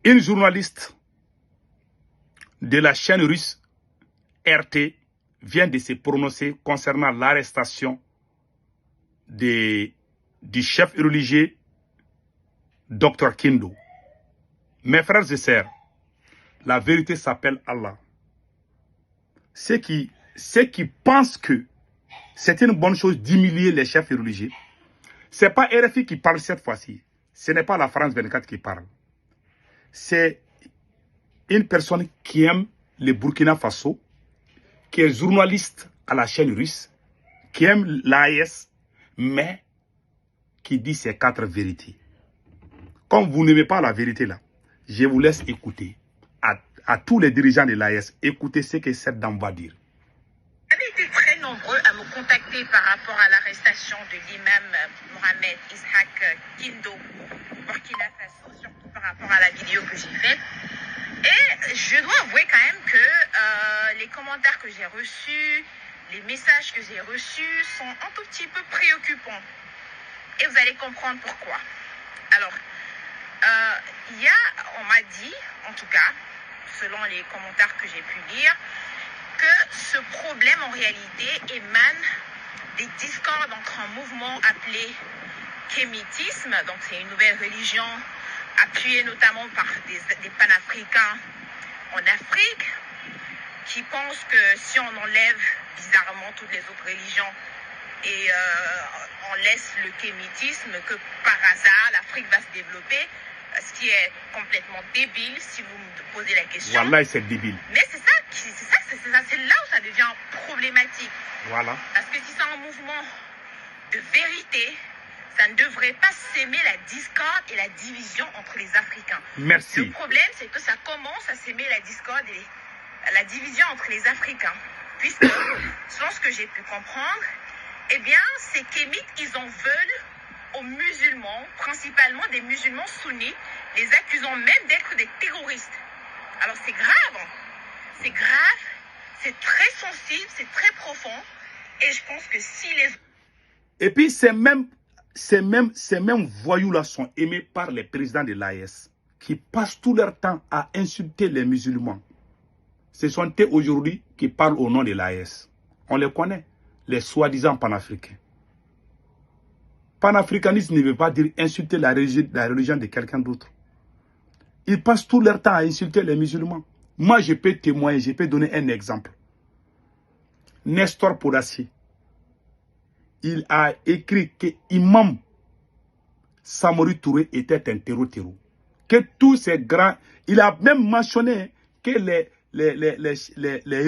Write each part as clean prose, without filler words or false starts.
Une journaliste de la chaîne russe RT vient de se prononcer concernant l'arrestation du chef religieux Dr Kindo. Mes frères et sœurs, la vérité s'appelle Allah. Ceux qui pensent que c'est une bonne chose d'humilier les chefs religieux, ce n'est pas RFI qui parle cette fois-ci. Ce n'est pas la France 24 qui parle. C'est une personne qui aime le Burkina Faso, qui est journaliste à la chaîne russe, qui aime l'AES, mais qui dit ces 4 vérités. Comme vous n'aimez pas la vérité là, je vous laisse écouter. À tous les dirigeants de l'AES, écoutez ce que cette dame va dire. Vous avez été très nombreux à me contacter par rapport à l'arrestation de l'imam Mohamed Ishaq Kindo, Burkina Faso, surtout par rapport à la vidéo que j'ai faite. Et je dois avouer quand même que les commentaires que j'ai reçus, les messages que j'ai reçus sont un tout petit peu préoccupants. Et vous allez comprendre pourquoi. Alors, on m'a dit, en tout cas, selon les commentaires que j'ai pu lire, que ce problème en réalité émane des discordes entre un mouvement appelé kémitisme, donc c'est une nouvelle religion appuyée notamment par des panafricains en Afrique, qui pensent que si on enlève bizarrement toutes les autres religions et on laisse le kémitisme, que par hasard l'Afrique va se développer, ce qui est complètement débile si vous me posez la question. Wallah, c'est débile. Mais c'est là où ça devient problématique. Voilà. Parce que si c'est un mouvement de vérité, ça ne devrait pas s'aimer la discorde et la division entre les Africains. Merci. Le problème, c'est que ça commence à s'aimer la discorde et la division entre les Africains. Puisque, selon ce que j'ai pu comprendre, eh bien, ces kémites, ils en veulent aux musulmans, principalement des musulmans sunnites, les accusant même d'être des terroristes. Alors c'est grave, c'est très sensible, c'est très profond, et je pense que si les... Et puis ces mêmes voyous-là sont aimés par les présidents de l'AES, qui passent tout leur temps à insulter les musulmans. Ce sont eux aujourd'hui qui parlent au nom de l'AES. On les connaît, les soi-disant panafricains. Panafricanisme ne veut pas dire insulter la religion de quelqu'un d'autre. Ils passent tout leur temps à insulter les musulmans. Moi, je peux témoigner, je peux donner un exemple. Nestor Podassi, il a écrit que Imam Samori Touré était un terreau. Que tous ces grands... Il a même mentionné que les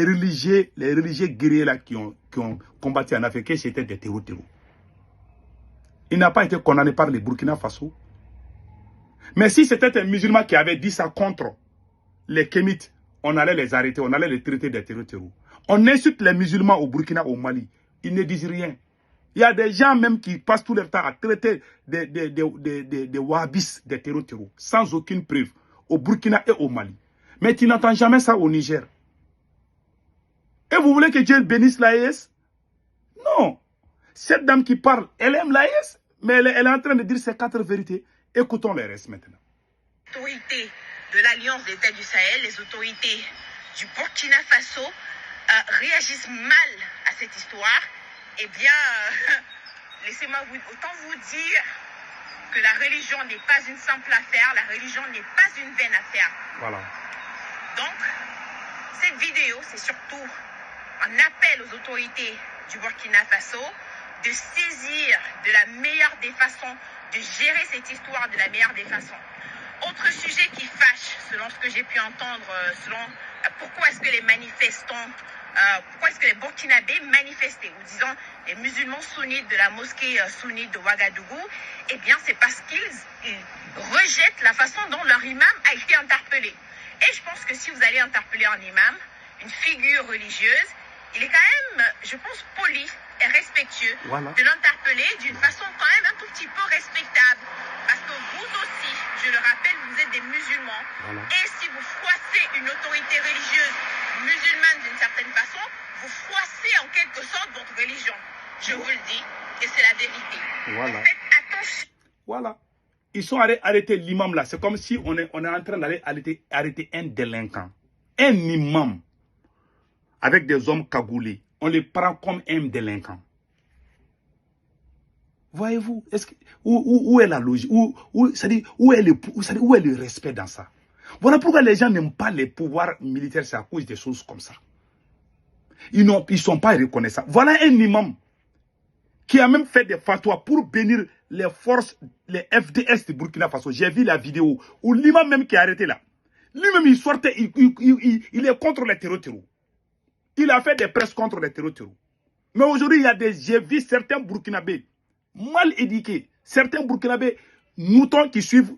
religieux guerriers là qui ont combattu en Afrique, c'était des terreaux. Il n'a pas été condamné par les Burkina Faso. Mais si c'était un musulman qui avait dit ça contre les kémites, on allait les arrêter, on allait les traiter des terreaux. On insulte les musulmans au Burkina, au Mali. Ils ne disent rien. Il y a des gens même qui passent tout leur temps à traiter des wahhabis, des terreaux, sans aucune preuve, au Burkina et au Mali. Mais tu n'entends jamais ça au Niger. Et vous voulez que Dieu bénisse l'AES? Non. Cette dame qui parle, elle aime l'AES, mais elle est en train de dire ces 4 vérités. Écoutons les restes maintenant. Les autorités de l'Alliance des États du Sahel, les autorités du Burkina Faso réagissent mal à cette histoire. Eh bien, laissez-moi autant vous dire que la religion n'est pas une simple affaire, la religion n'est pas une vaine affaire. Voilà. Donc, cette vidéo, c'est surtout un appel aux autorités du Burkina Faso de saisir de la meilleure des façons, de gérer cette histoire de la meilleure des façons. Autre sujet qui fâche, selon ce que j'ai pu entendre, pourquoi est-ce que les manifestants, pourquoi est-ce que les Burkinabés manifestaient, ou disons les musulmans sunnites de la mosquée sunnite de Ouagadougou, eh bien c'est parce qu'ils rejettent la façon dont leur imam a été interpellé. Et je pense que si vous allez interpeller un imam, une figure religieuse, il est quand même, je pense, poli et respectueux de l'interpeller d'une façon quand même un tout petit peu respectable. Parce que vous aussi, je le rappelle, vous êtes des musulmans. Et si vous froissez une autorité religieuse musulmane d'une certaine façon, vous froissez en quelque sorte votre religion. Je vous le dis, et c'est la vérité. Faites attention. Voilà. ils sont allés arrêter l'imam là. C'est comme si on est en train d'aller arrêter un délinquant. Un imam avec des hommes cagoulés. On les prend comme un délinquant. Voyez-vous, où est la logique? Où est le respect dans ça? Voilà pourquoi les gens n'aiment pas les pouvoirs militaires, c'est à cause des choses comme ça. Ils ne sont pas reconnaissants. Voilà un imam qui a même fait des fatwas pour bénir les forces, les FDS de Burkina Faso. J'ai vu la vidéo où l'imam même qui est arrêté là, lui-même il sortait, il est contre les terreaux. Il a fait des presses contre les terreaux. Mais aujourd'hui, j'ai vu certains Burkinabés mal éduqués, certains Burkinabés moutons qui suivent,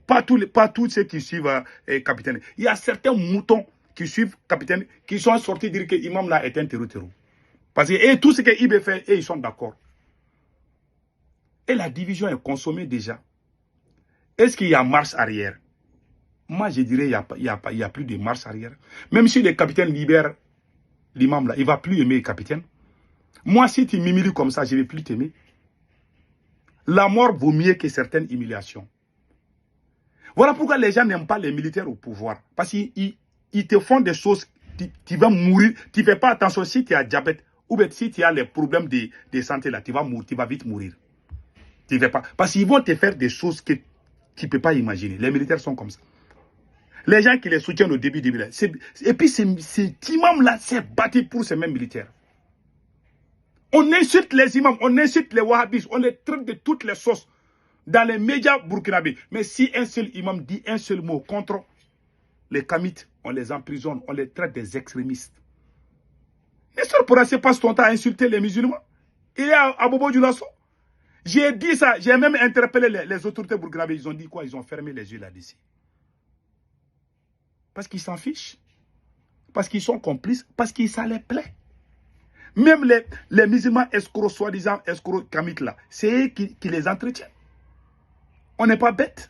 pas tous ceux qui suivent capitaine. Il y a certains moutons qui suivent capitaine, qui sont sortis dire que l'imam là est un terreau. Parce que tout ce que IB fait, ils sont d'accord. Et la division est consommée déjà. Est-ce qu'il y a marche arrière? Moi, je dirais qu'il n'y a plus de marche arrière. Même si le capitaine libère l'imam là, il ne va plus aimer le capitaine. Moi, si tu m'humilies comme ça, je ne vais plus t'aimer. La mort vaut mieux que certaines humiliations. Voilà pourquoi les gens n'aiment pas les militaires au pouvoir. Parce qu'ils te font des choses, tu vas mourir. Tu ne fais pas attention si tu as diabète ou bien si tu as les problèmes de santé là, tu vas vite mourir. Tu ne fais pas. Parce qu'ils vont te faire des choses que tu ne peux pas imaginer. Les militaires sont comme ça. Les gens qui les soutiennent au début, là. Et puis cet imam là s'est battu pour ces mêmes militaires. On insulte les imams, on insulte les wahhabistes, on les traite de toutes les sauces dans les médias burkinabés. Mais si un seul imam dit un seul mot contre les kamites, on les emprisonne, on les traite des extrémistes. Nestor Bourassaï passe son temps à insulter les musulmans. Il est à Bobo Dioulasso. J'ai dit ça, j'ai même interpellé les autorités burkinabées. Ils ont dit quoi? Ils ont fermé les yeux là-dessus. Parce qu'ils s'en fichent. Parce qu'ils sont complices. Parce que ça les plaît. Même les musulmans escrocs, soi-disant escrocs kamites là, c'est eux qui les entretiennent. On n'est pas bêtes.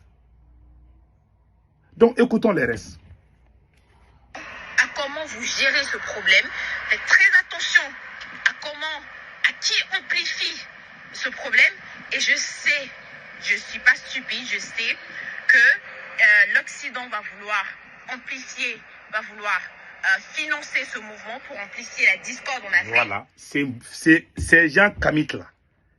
Donc écoutons les restes. À comment vous gérez ce problème. Faites très attention à qui amplifie ce problème. Et je sais, je ne suis pas stupide, je sais que l'Occident va vouloir amplifier, va vouloir financer ce mouvement pour amplifier la discorde en Afrique. Voilà, ces gens kamites là,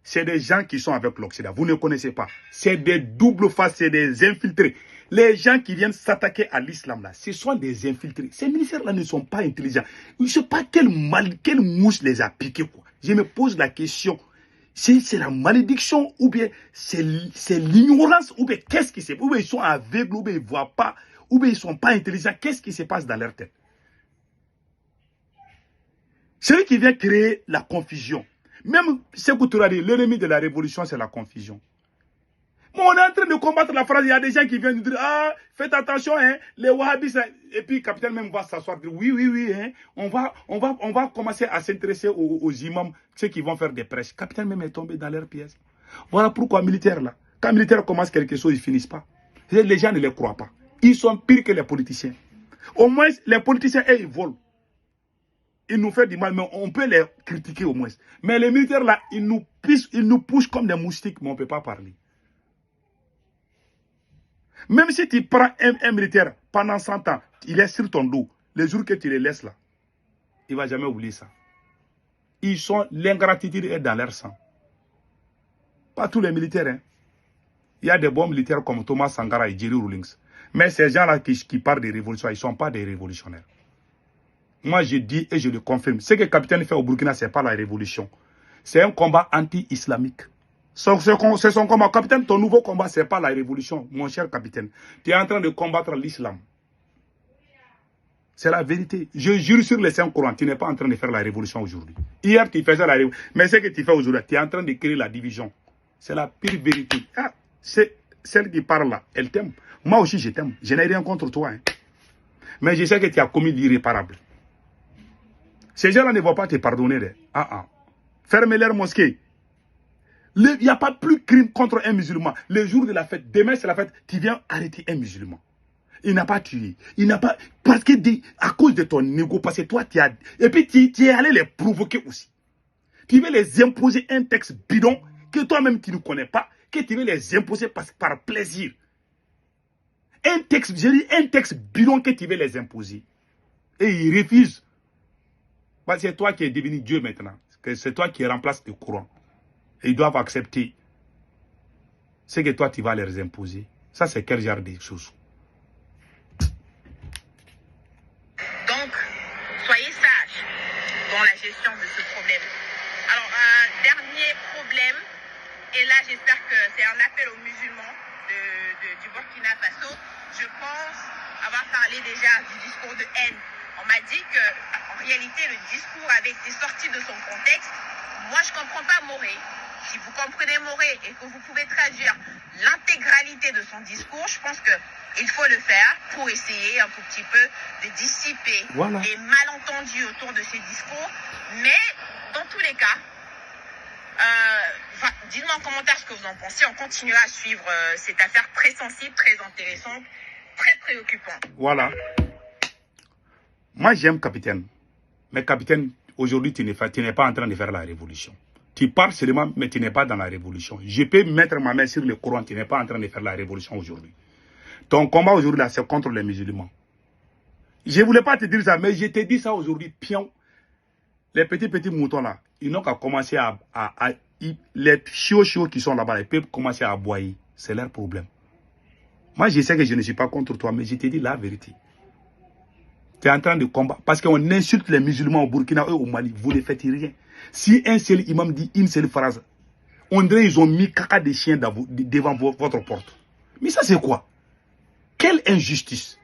c'est des gens qui sont avec l'Occident. Vous ne connaissez pas. C'est des doubles faces, c'est des infiltrés. Les gens qui viennent s'attaquer à l'islam là, ce sont des infiltrés. Ces militaires là ne sont pas intelligents. Je ne sais pas quelle mouche les a piqués quoi. Je me pose la question. C'est la malédiction ou bien c'est l'ignorance ou bien qu'est-ce qui se passe? Ou bien ils sont aveugles ou bien ils ne voient pas ou bien ils ne sont pas intelligents. Qu'est-ce qui se passe dans leur tête? Celui qui vient créer la confusion. Même Sékou Touré, l'ennemi de la révolution, c'est la confusion. Mais on est en train de combattre la phrase. Il y a des gens qui viennent nous dire, ah, faites attention, hein, les wahhabistes. Et puis, le capitaine même va s'asseoir, dire, oui, hein, on va commencer à s'intéresser aux imams, ceux qui vont faire des prêches. Le capitaine même est tombé dans leur pièce. Voilà pourquoi militaires là, quand militaires commencent quelque chose, ils ne finissent pas. Les gens ne les croient pas. Ils sont pires que les politiciens. Au moins, les politiciens, ils volent. Ils nous font du mal, mais on peut les critiquer au moins. Mais les militaires là, ils nous poussent comme des moustiques, mais on ne peut pas parler. Même si tu prends un militaire pendant 100 ans, il est sur ton dos, les jours que tu les laisses là, il ne va jamais oublier ça. L'ingratitude est dans leur sang. Pas tous les militaires. Hein. Il y a des bons militaires comme Thomas Sankara et Jerry Rawlings. Mais ces gens-là qui parlent des révolutions, ils ne sont pas des révolutionnaires. Moi, je dis et je le confirme. Ce que le capitaine fait au Burkina, ce n'est pas la révolution. C'est un combat anti-islamique. C'est son combat. Capitaine, ton nouveau combat, ce n'est pas la révolution, mon cher capitaine. Tu es en train de combattre l'islam. C'est la vérité. Je jure sur le Saint-Coran, tu n'es pas en train de faire la révolution aujourd'hui. Hier, tu faisais la révolution. Mais ce que tu fais aujourd'hui, tu es en train de créer la division. C'est la pire vérité. Ah, c'est celle qui parle là, elle t'aime. Moi aussi, je t'aime. Je n'ai rien contre toi. Hein. Mais je sais que tu as commis l'irréparable. Ces gens-là ne vont pas te pardonner. Fermez leur mosquée. Il n'y a pas plus de crime contre un musulman. Le jour de la fête, demain c'est la fête, tu viens arrêter un musulman. Il n'a pas tué. Il n'a pas... Parce que à cause de ton égo, parce que toi tu as... Et puis tu es allé les provoquer aussi. Tu veux les imposer un texte bidon que toi-même tu ne connais pas, que tu veux les imposer par plaisir. Un texte, j'ai dit un texte bidon que tu veux les imposer. Et ils refusent. Bah, c'est toi qui es devenu Dieu maintenant. C'est toi qui remplaces le Coran. Et ils doivent accepter ce que toi tu vas leur imposer. Ça, c'est quel genre de choses? Donc, soyez sages dans la gestion de ce problème. Alors, dernier problème, et là j'espère que c'est un appel aux musulmans du Burkina Faso. Je pense avoir parlé déjà du discours de haine. On m'a dit que, en réalité, le discours avait été sorti de son contexte. Moi, je ne comprends pas Moré. Si vous comprenez Moré et que vous pouvez traduire l'intégralité de son discours, je pense qu'il faut le faire pour essayer un tout petit peu de dissiper les malentendus autour de ces discours. Mais, dans tous les cas, dites-moi en commentaire ce que vous en pensez. On continuera à suivre cette affaire très sensible, très intéressante, très préoccupante. Voilà. Moi, j'aime Capitaine. Mais Capitaine, aujourd'hui, tu n'es pas en train de faire la révolution. Tu parles seulement, mais tu n'es pas dans la révolution. Je peux mettre ma main sur le Coran, tu n'es pas en train de faire la révolution aujourd'hui. Ton combat aujourd'hui, là, c'est contre les musulmans. Je ne voulais pas te dire ça, mais je t'ai dit ça aujourd'hui, pion. Les petits moutons là, ils n'ont qu'à commencer les chiots qui sont là-bas, ils peuvent commencer à aboyer. C'est leur problème. Moi, je sais que je ne suis pas contre toi, mais je te dis la vérité. Tu es en train de combattre. Parce qu'on insulte les musulmans au Burkina et au Mali. Vous ne faites rien. Si un seul imam dit une seule phrase, on dirait qu'ils ont mis caca de chien devant votre porte. Mais ça, c'est quoi? Quelle injustice!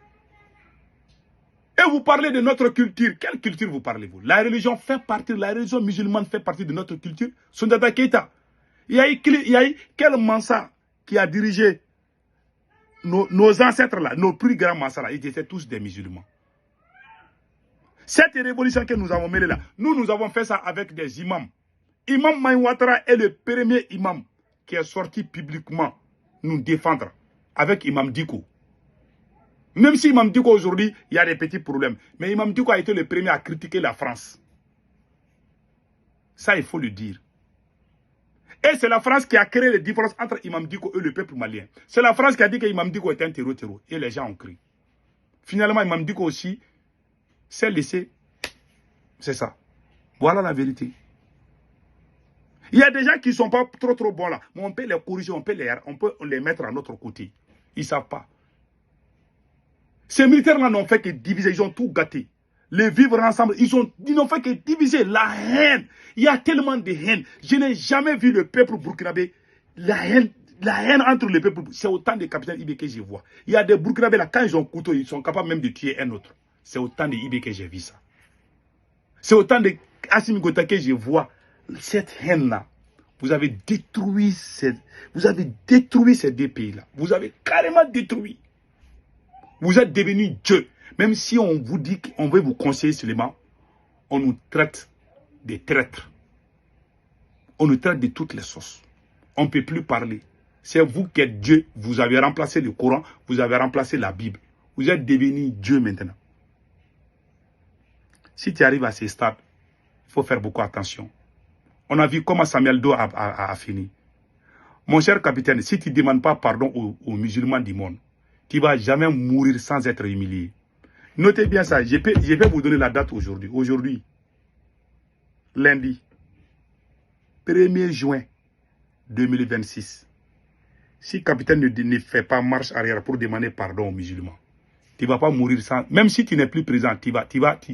Et vous parlez de notre culture. Quelle culture vous parlez-vous? La religion fait partie, la religion musulmane fait partie de notre culture. Soundata Keita. Il y a eu quel Mansa qui a dirigé nos ancêtres là, nos plus grands Mansa là, ils étaient tous des musulmans. Cette révolution que nous avons menée là, nous avons fait ça avec des imams. Imam Maïwatara est le premier imam qui est sorti publiquement nous défendre avec Imam Diko. Même si Imam Diko aujourd'hui, il y a des petits problèmes. Mais Imam Diko a été le premier à critiquer la France. Ça, il faut le dire. Et c'est la France qui a créé les différences entre Imam Diko et le peuple malien. C'est la France qui a dit que Imam Diko était un terreau. Et les gens ont cru. Finalement, Imam Diko aussi s'est laissé. C'est ça. Voilà la vérité. Il y a des gens qui ne sont pas trop bons là. Mais on peut les corriger, on peut les mettre à notre côté. Ils ne savent pas. Ces militaires-là n'ont fait que diviser. Ils ont tout gâté. Les vivre ensemble, ils n'ont fait que diviser. La haine. Il y a tellement de haine. Je n'ai jamais vu le peuple burkinabé. La haine entre les peuples. C'est autant de capitaines IB que je vois. Il y a des burkinabés là, quand ils ont couteau, ils sont capables même de tuer un autre. C'est autant de IB que j'ai vu ça. C'est autant de Assimi Goïta que je vois. Cette haine-là, vous avez détruit ces deux pays-là. Vous avez carrément détruit. Vous êtes devenus Dieu. Même si on vous dit qu'on veut vous conseiller seulement, on nous traite de traîtres. On nous traite de toutes les sauces. On ne peut plus parler. C'est vous qui êtes Dieu. Vous avez remplacé le Coran. Vous avez remplacé la Bible. Vous êtes devenus Dieu maintenant. Si tu arrives à ce stade, il faut faire beaucoup attention. On a vu comment Samuel Doe a fini. Mon cher capitaine, si tu ne demandes pas pardon aux musulmans du monde, tu ne vas jamais mourir sans être humilié. Notez bien ça. Je vais vous donner la date aujourd'hui. Aujourd'hui, lundi, 1er juin 2026. Si le capitaine ne fait pas marche arrière pour demander pardon aux musulmans, tu ne vas pas mourir sans... Même si tu n'es plus présent, tu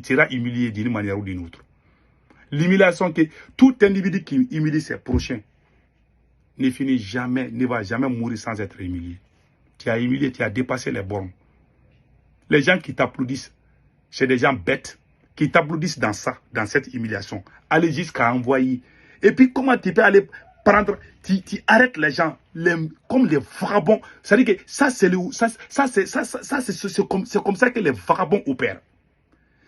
seras humilié d'une manière ou d'une autre. L'humiliation que tout individu qui humilie ses prochains ne va jamais mourir sans être humilié. Tu as humilié, tu as dépassé les bornes. Les gens qui t'applaudissent, c'est des gens bêtes qui t'applaudissent dans cette humiliation. Allez jusqu'à envoyer. Et puis comment tu peux aller prendre, tu arrêtes les gens comme les vagabonds. C'est-à-dire que ça, c'est comme ça que les vagabonds opèrent.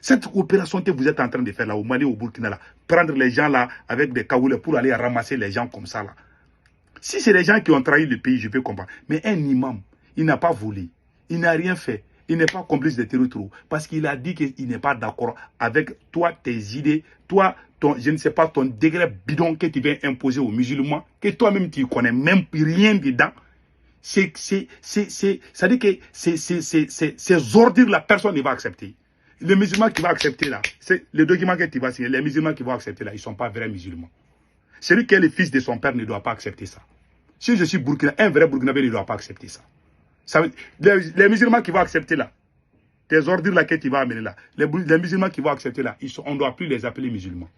Cette opération que vous êtes en train de faire là, au Mali, au Burkina, là, prendre les gens là avec des cagoulés pour aller ramasser les gens comme ça là. Si c'est les gens qui ont trahi le pays, je peux comprendre. Mais un imam, il n'a pas volé, il n'a rien fait. Il n'est pas complice des terroristes parce qu'il a dit qu'il n'est pas d'accord avec toi, tes idées, toi, je ne sais pas, ton degré bidon que tu viens imposer aux musulmans, que toi-même tu connais même rien dedans. Ça dit que ces ordures, la personne ne va accepter. Les musulmans qui vont accepter là, c'est les documents que tu vas signer, les musulmans qui vont accepter là, ils ne sont pas vrais musulmans. Celui qui est le fils de son père ne doit pas accepter ça. Si je suis Burkina, un vrai Burkinabé ne doit pas accepter ça. Les musulmans qui vont accepter là, tes ordures là que tu vas amener là, les musulmans qui vont accepter là, on ne doit plus les appeler musulmans.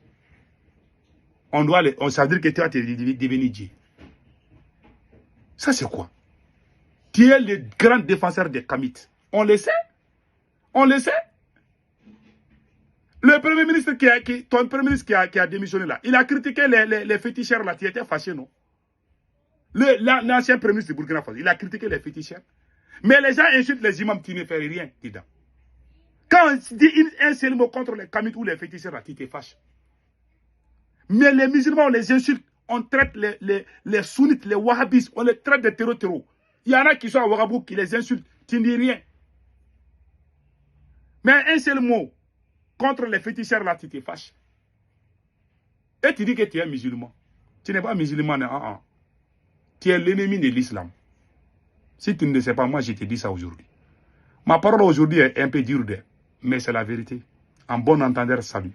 Ça veut dire que tu vas devenir Dieu. Ça c'est quoi? Tu es le grand défenseur des Kamites. On le sait. On le sait. Le premier ministre ton premier ministre qui a démissionné là, il a critiqué les féticheurs là, tu étais fâché, non? L'ancien premier ministre du Burkina Faso, il a critiqué les féticheurs. Mais les gens insultent les imams, tu ne fais rien dedans. Quand on dit un seul mot contre les Kamites ou les féticheurs là, tu te fâches. Mais les musulmans, on les insulte. On traite les sunnites, les wahhabistes, on les traite de terreaux. Il y en a qui sont à Ouagadougou qui les insultent. Tu ne dis rien. Mais un seul mot contre les féticheurs là, tu te fâches. Et tu dis que tu es musulman. Tu n'es pas musulman, non. Tu es l'ennemi de l'islam. Si tu ne le sais pas, moi je te dis ça aujourd'hui. Ma parole aujourd'hui est un peu dure, mais c'est la vérité. En bon entendeur, salut.